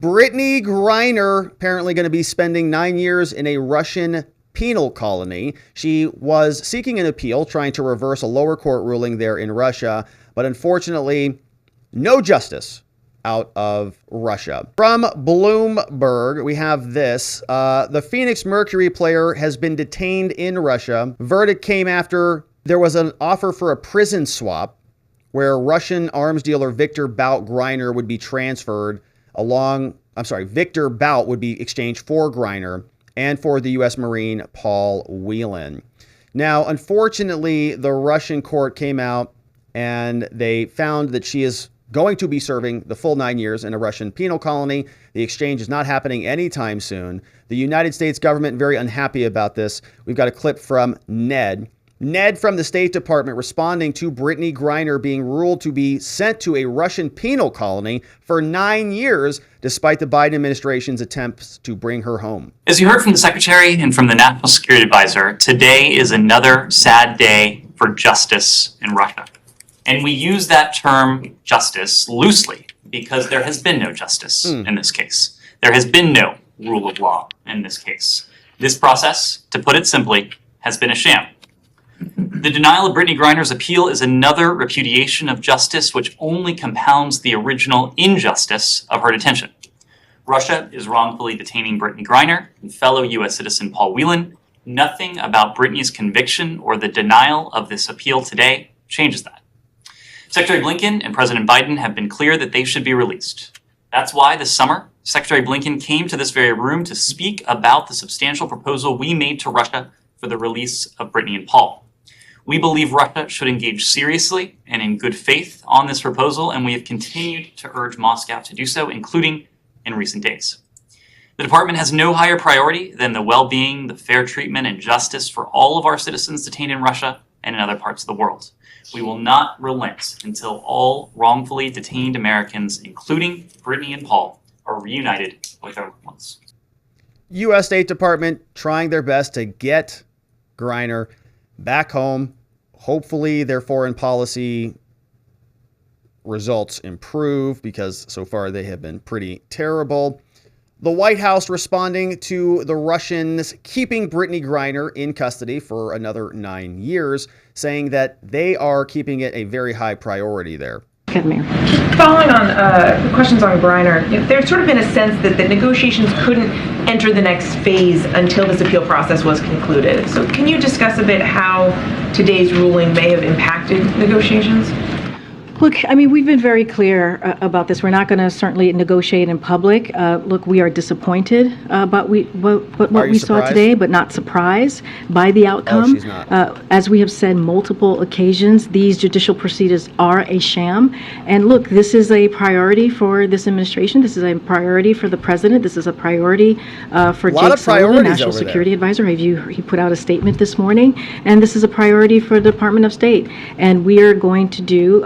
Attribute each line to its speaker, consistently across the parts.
Speaker 1: Brittney Griner apparently going to be spending 9 years in a Russian penal colony. She was seeking an appeal, trying to reverse a lower court ruling there in Russia, but unfortunately, no justice out of Russia. From Bloomberg, we have this. The Phoenix Mercury player has been detained in Russia. Verdict came after there was an offer for a prison swap where Russian arms dealer Victor Bout Griner would be transferred Victor Bout would be exchanged for Griner and for the U.S. Marine Paul Whelan. Now, unfortunately, the Russian court came out and they found that she is going to be serving the full 9 years in a Russian penal colony. The exchange is not happening anytime soon. The United States government very unhappy about this. We've got a clip from Ned. Ned from the State Department responding to Brittney Griner being ruled to be sent to a Russian penal colony for 9 years, despite the Biden administration's attempts to bring her home.
Speaker 2: As you heard from the Secretary and from the National Security Advisor, today is another sad day for justice in Russia. And we use that term justice loosely because there has been no justice in this case. There has been no rule of law in this case. This process, to put it simply, has been a sham. The denial of Brittney Griner's appeal is another repudiation of justice which only compounds the original injustice of her detention. Russia is wrongfully detaining Brittney Griner and fellow U.S. citizen Paul Whelan. Nothing about Brittney's conviction or the denial of this appeal today changes that. Secretary Blinken and President Biden have been clear that they should be released. That's why this summer, Secretary Blinken came to this very room to speak about the substantial proposal we made to Russia for the release of Brittney and Paul. We believe Russia should engage seriously and in good faith on this proposal, and we have continued to urge Moscow to do so, including in recent days. The department has no higher priority than the well-being, the fair treatment, and justice for all of our citizens detained in Russia and in other parts of the world. We will not relent until all wrongfully detained Americans, including Brittney and Paul, are reunited with their loved ones.
Speaker 1: U.S. State Department trying their best to get Griner back home. Hopefully their foreign policy results improve because so far they have been pretty terrible. The White House responding to the Russians keeping Brittney Griner in custody for another 9 years, saying that they are keeping it a very high priority there.
Speaker 3: Following on questions on Griner, there's sort of been a sense that the negotiations couldn't enter the next phase until this appeal process was concluded. So can you discuss a bit how today's ruling may have impacted negotiations?
Speaker 4: Look, I mean, we've been very clear about this. We're not going to certainly negotiate in public. Look, we are disappointed about what we saw today, but not surprised by the outcome.
Speaker 1: Oh, she's not.
Speaker 4: As we have said multiple occasions, these judicial proceedings are a sham. And look, this is a priority for this administration. This is a priority for the president. This is a priority for Jake Sullivan, National Security Advisor. He put out a statement this morning, and this is a priority for the Department of State. And we are going to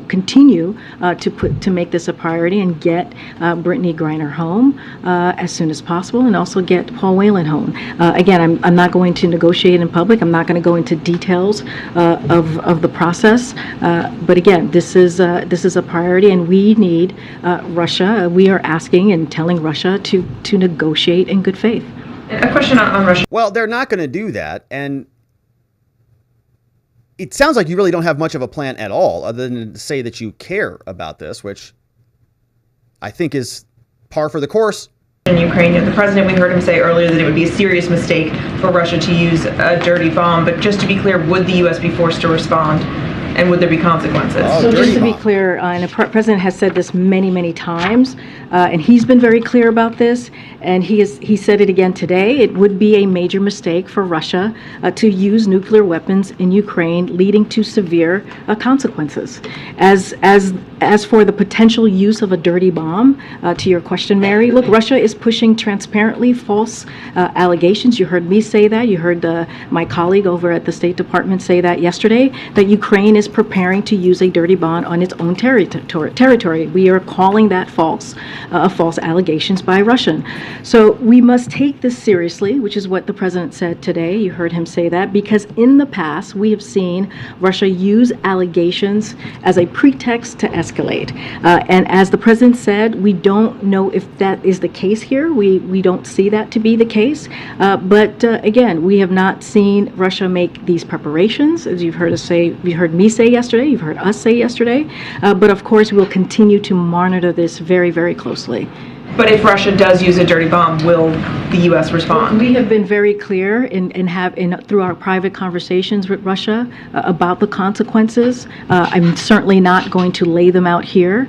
Speaker 4: continue to make this a priority and get Brittney Griner home as soon as possible, and also get Paul Whelan home. Again, I'm not going to negotiate in public. I'm not going to go into details of the process. But again, this is a priority, and we need Russia. We are asking and telling Russia to negotiate in good faith.
Speaker 3: A question on Russia.
Speaker 1: Well, they're not going to do that, and it sounds like you really don't have much of a plan at all, other than to say that you care about this, which I think is par for the course.
Speaker 3: In Ukraine, the president, we heard him say earlier that it would be a serious mistake for Russia to use a dirty bomb. But just to be clear, would the U.S. be forced to respond? And would there be consequences?
Speaker 4: So just to be clear, and the president has said this many, many times, and he's been very clear about this, and he said it again today. It would be a major mistake for Russia to use nuclear weapons in Ukraine, leading to severe consequences. As for the potential use of a dirty bomb, to your question, Mary, look, Russia is pushing transparently false allegations. You heard me say that. You heard my colleague over at the State Department say that yesterday, that Ukraine is preparing to use a dirty bomb on its own territory. We are calling that false allegations by Russia. So we must take this seriously, which is what the president said today. You heard him say that, because in the past we have seen Russia use allegations as a pretext to escalate. And as the president said, we don't know if that is the case here. We don't see that to be the case. But again, we have not seen Russia make these preparations, as you've heard me say yesterday, you've heard us say yesterday. But of course, we'll continue to monitor this very, very closely.
Speaker 3: But if Russia does use a dirty bomb, will the U.S. respond?
Speaker 4: We have been very clear through our private conversations with Russia about the consequences. I'm certainly not going to lay them out here.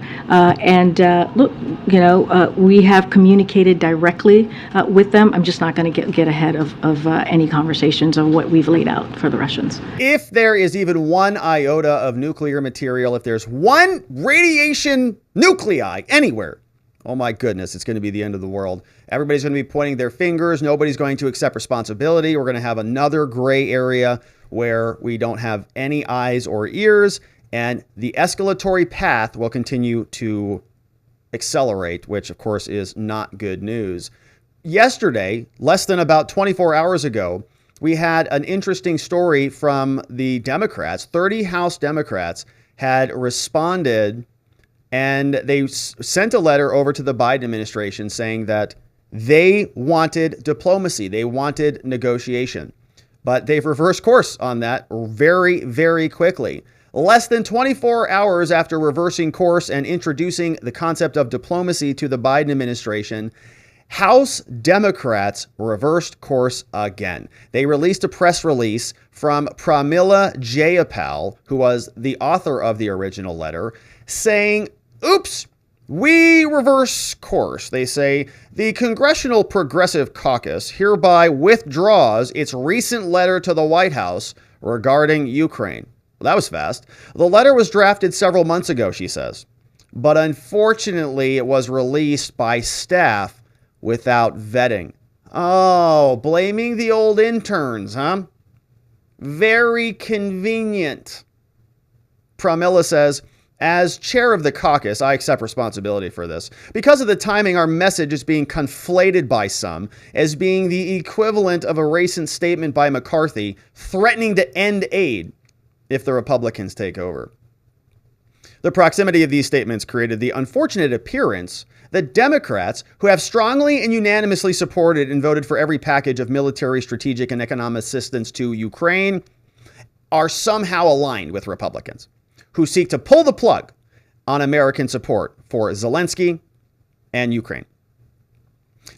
Speaker 4: We have communicated directly with them. I'm just not going to get ahead of any conversations of what we've laid out for the Russians.
Speaker 1: If there is even one iota of nuclear material, if there's one radiation nuclei anywhere, oh my goodness, it's going to be the end of the world. Everybody's going to be pointing their fingers. Nobody's going to accept responsibility. We're going to have another gray area where we don't have any eyes or ears, and the escalatory path will continue to accelerate, which of course is not good news. Yesterday, less than about 24 hours ago, we had an interesting story from the Democrats. 30 House Democrats had responded, and they sent a letter over to the Biden administration saying that they wanted diplomacy. They wanted negotiation. But they've reversed course on that very, very quickly. Less than 24 hours after reversing course and introducing the concept of diplomacy to the Biden administration, House Democrats reversed course again. They released a press release from Pramila Jayapal, who was the author of the original letter, saying, oops, we reverse course. They say the Congressional Progressive Caucus hereby withdraws its recent letter to the White House regarding Ukraine. Well, that was fast. The letter was drafted several months ago, she says, but unfortunately it was released by staff without vetting. Oh, blaming the old interns, huh? Very convenient. Pramila says, as chair of the caucus, I accept responsibility for this. Because of the timing, our message is being conflated by some as being the equivalent of a recent statement by McCarthy threatening to end aid if the Republicans take over. The proximity of these statements created the unfortunate appearance that Democrats, who have strongly and unanimously supported and voted for every package of military, strategic, and economic assistance to Ukraine, are somehow aligned with Republicans who seek to pull the plug on American support for Zelensky and Ukraine.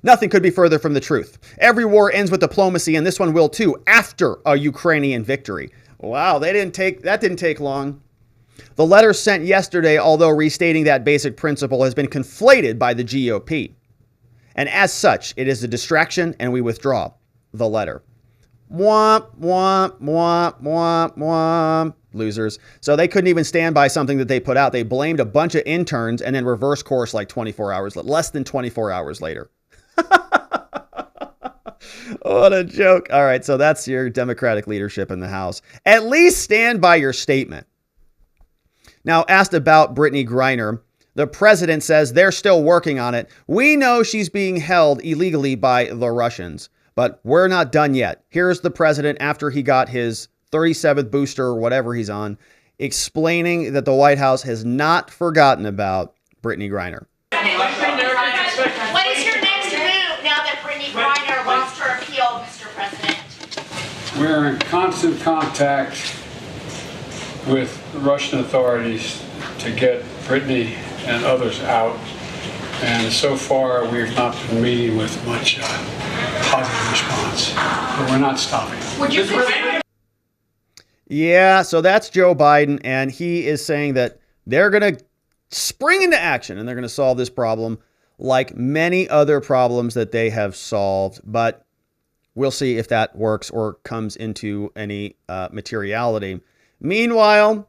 Speaker 1: Nothing could be further from the truth. Every war ends with diplomacy, and this one will too, after a Ukrainian victory. Wow, that didn't take long. The letter sent yesterday, although restating that basic principle, has been conflated by the GOP. And as such, it is a distraction, and we withdraw the letter. Womp, womp, womp, womp, womp. Losers. So they couldn't even stand by something that they put out. They blamed a bunch of interns and then reversed course like 24 hours, less than 24 hours later. What a joke. All right, so that's your Democratic leadership in the House. At least stand by your statement. Now, asked about Brittney Griner, the president says they're still working on it. We know she's being held illegally by the Russians, but we're not done yet. Here's the president after he got his 37th booster or whatever he's on, explaining that the White House has not forgotten about Brittney Griner.
Speaker 5: What is your next move now that Brittney Griner lost her appeal, Mr. President?
Speaker 6: We're in constant contact with the Russian authorities to get Brittney and others out. And so far, we've not been meeting with much positive response. But we're not stopping.
Speaker 5: Would you consider?
Speaker 1: Yeah, so that's Joe Biden, and he is saying that they're going to spring into action and they're going to solve this problem like many other problems that they have solved. But we'll see if that works or comes into any materiality. Meanwhile,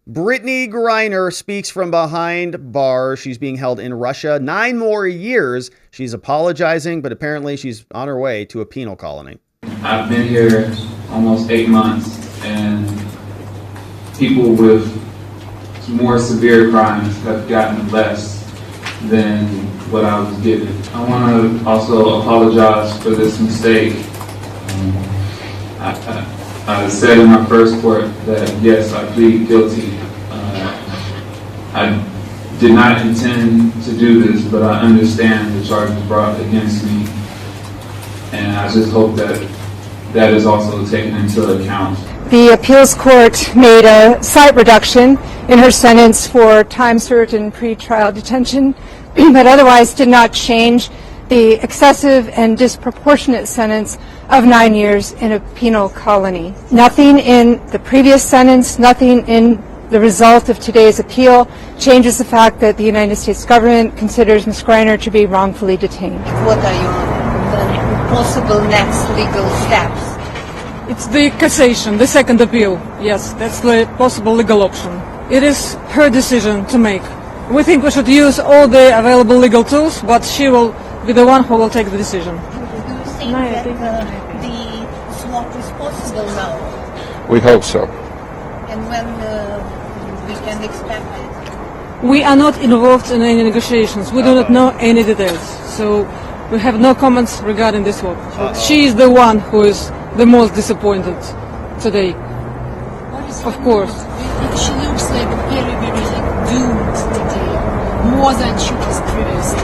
Speaker 1: Brittney Griner speaks from behind bars. She's being held in Russia 9 more years. She's apologizing, but apparently she's on her way to a penal colony.
Speaker 7: I've been here almost 8 months, and people with more severe crimes have gotten less than what I was given. I want to also apologize for this mistake. I said in my first court that yes, I plead guilty. I did not intend to do this, but I understand the charges brought against me, and I just hope that that is also taken into account.
Speaker 8: The appeals court made a slight reduction in her sentence for time served in pretrial detention, but otherwise did not change the excessive and disproportionate sentence of 9 years in a penal colony. Nothing in the previous sentence, nothing in the result of today's appeal changes the fact that the United States government considers Ms. Griner to be wrongfully detained.
Speaker 9: What are your possible next legal steps?
Speaker 10: It's the cassation, the second appeal. Yes, that's the possible legal option. It is her decision to make. We think we should use all the available legal tools, but she will be the one who will take the decision.
Speaker 9: Do you think that the swap is possible now?
Speaker 6: We hope so.
Speaker 9: And when we can expect it?
Speaker 10: We are not involved in any negotiations. We do not know any details. So we have no comments regarding this swap. She is the one who is the most disappointed today. Of course.
Speaker 9: She looks like very, very doomed today, more than she was previously,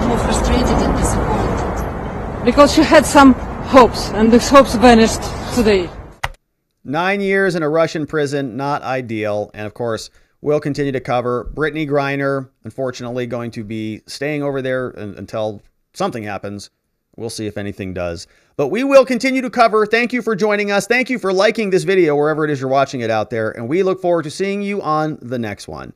Speaker 9: more frustrated and disappointed.
Speaker 10: Because she had some hopes, and these hopes vanished today.
Speaker 1: 9 years in a Russian prison, not ideal. And of course, we'll continue to cover Brittney Griner, unfortunately going to be staying over there until something happens. We'll see if anything does. But we will continue to cover. Thank you for joining us. Thank you for liking this video wherever it is you're watching it out there. And we look forward to seeing you on the next one.